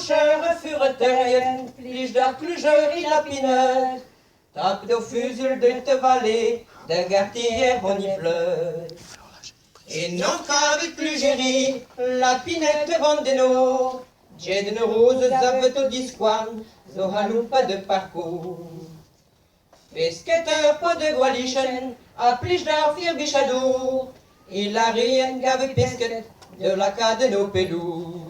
plancheurs fureteurs, plige d'arclugeurs et lapineurs, tape de fusil de te valer, de gartillère renifleur. Et non qu'avec l'ugérie, lapinette vendeno, j'ai de roses aveto disquan, zo halou pas de parcours. Pesqueteur pas de gualichen, a plige d'arfir bichadour, il a rien qu'avec pesquet, de la cas de nos pelous.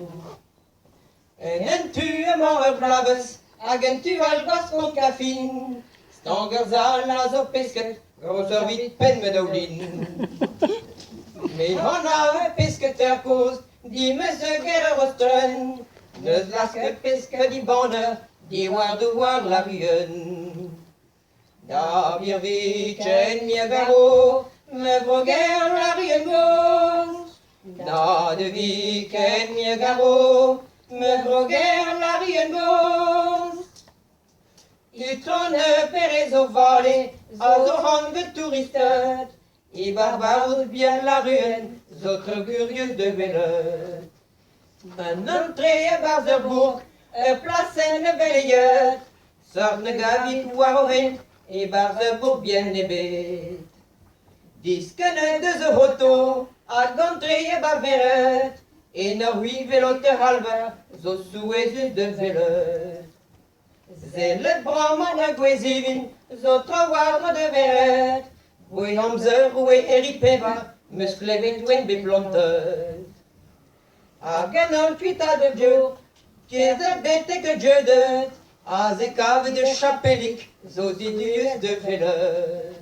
En tu mort blaves, agen tu algas con cafine, stangers alla zo pesquet, grosser vite pen med aulin. Mais on a pesqueteur cause, die me se guerre rostren, neus las que pesque di bonne, di war la rien. Da wir vichen mir garo, me vroguer la rien gos. Da de vichen mir garo, me vroguer la rien gos. Utronne perez au vallée, a zo han de touristes, et barbares bien la ruine, autres curieux de Belleux. Un entrée à Barzerbourg, place une veilleuse, sort ne gavit Warren, et Barzerbourg bien ébé. Disque de Zohoto, à Gantrée à Baveret, et Norui vélote halver, zo souézus de Belleux. Zelle Brahman à Guézivin, zo trowadre de Veret, oui, Hamzer, oui, Eripeva, musclevet, oui, beplanteuse. A ganon cuita de Dieu, qui est de bête que Dieu de, a ze cave de chapelic, zosidius de Véleux.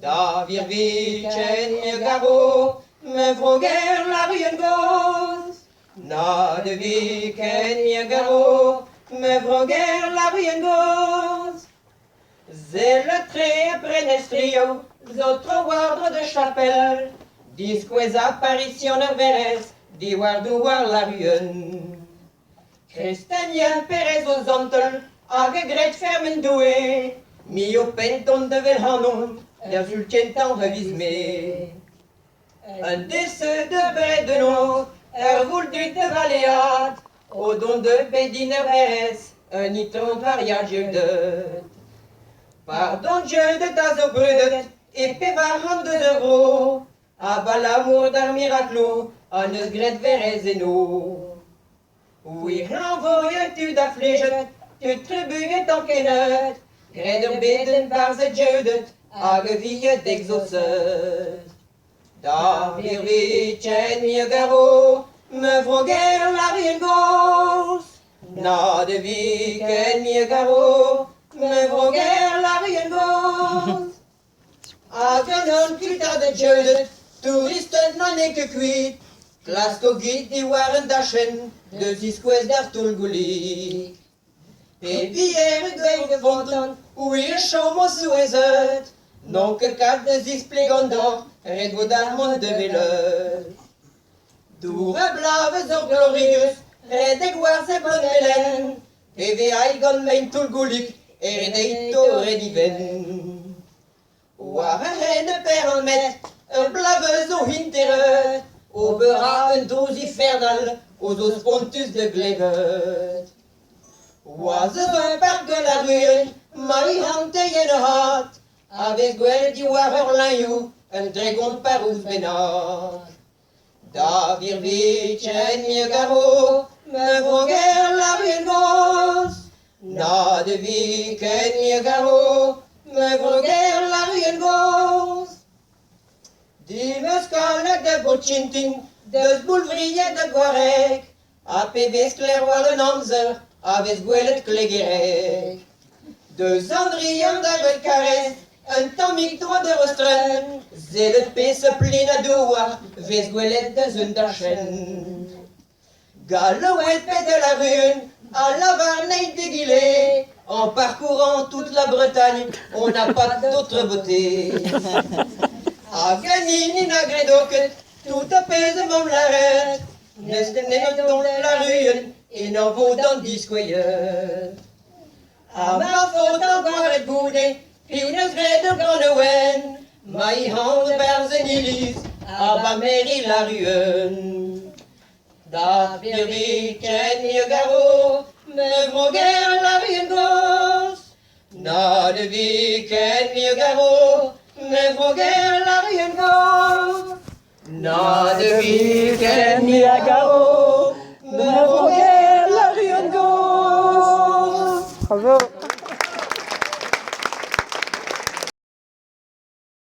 Da virvichen mir garo, me vroguer la rien gos. Na de viken mir garo, me vroguer la rien gos. C'est le très prenestrio, d'autres wardres de chapelle, disques apparitions veres, di war la ruine. Christianien Perez aux ontel, agegret fermen doué, mi au penton de velhanon, der sultientan revismé. Un décès de bret de nos, voulu de valéat, au don de bédineres, un nitron variage de. Pardon Dieu de ta zobrudet, et pevarant de euros, à l'amour d'un miracle, à ne gret verezeno. Oui, renvoyais-tu d'affliget, tu tribuais ton kenet, greder beden par ze Dieudet, à geville d'exauceuse. Da virvichen mir garo, me vroguer la rien gos, na de viken mir garo, me vroguer la rien gos. A ganon putain de Dieu, touriste n'en est que cuit, Glasgow guide di waren dachen, de disquez d'artul guli. Et bière gwein gevonden, oui chomo souezet, non que cap de zis plegondor, red vodamon de Véleux. Doure blave zor glorieux, red egwar se blon melen, eve aigon mein tulgulik, eredeito rediven. War hen per met, blaveuse au hintereux, au beurra un dose infernal, aux os pontus de glevet. Was un parc de la ruine, mai hante yen hat, avec gwell di war orlaïou, un dragon parous benat. Da virvichen mir garo, me vroguer la rien gos, na de viken mir garo, me vroguer la rien gos. Di mescalec de bochintin, de zboulvrier de Guarec, a pevez clairvoir le namzer, aves gwelet klegerec. De zandrian d'agel carès, un tamik droit de rostren, zelet pe se plina doua, vez gwelet de zundachen. Galouet pe de la rune, à la varney déguilé, en parcourant toute la Bretagne, on n'a pas d'autre beauté. A ganin a gredoket, tout apaisement l'arrête, n'est dans la ruine, et n'en vaut dans discoyeur. A ma faute encore et boudé, puis une grede granouen, maï hand berzen ilis, a ma mairie la ruine. Da virviken je garo, me vroger la rien gos. Na de viken je garo, me vroger la rien gos. Na de viken je garo.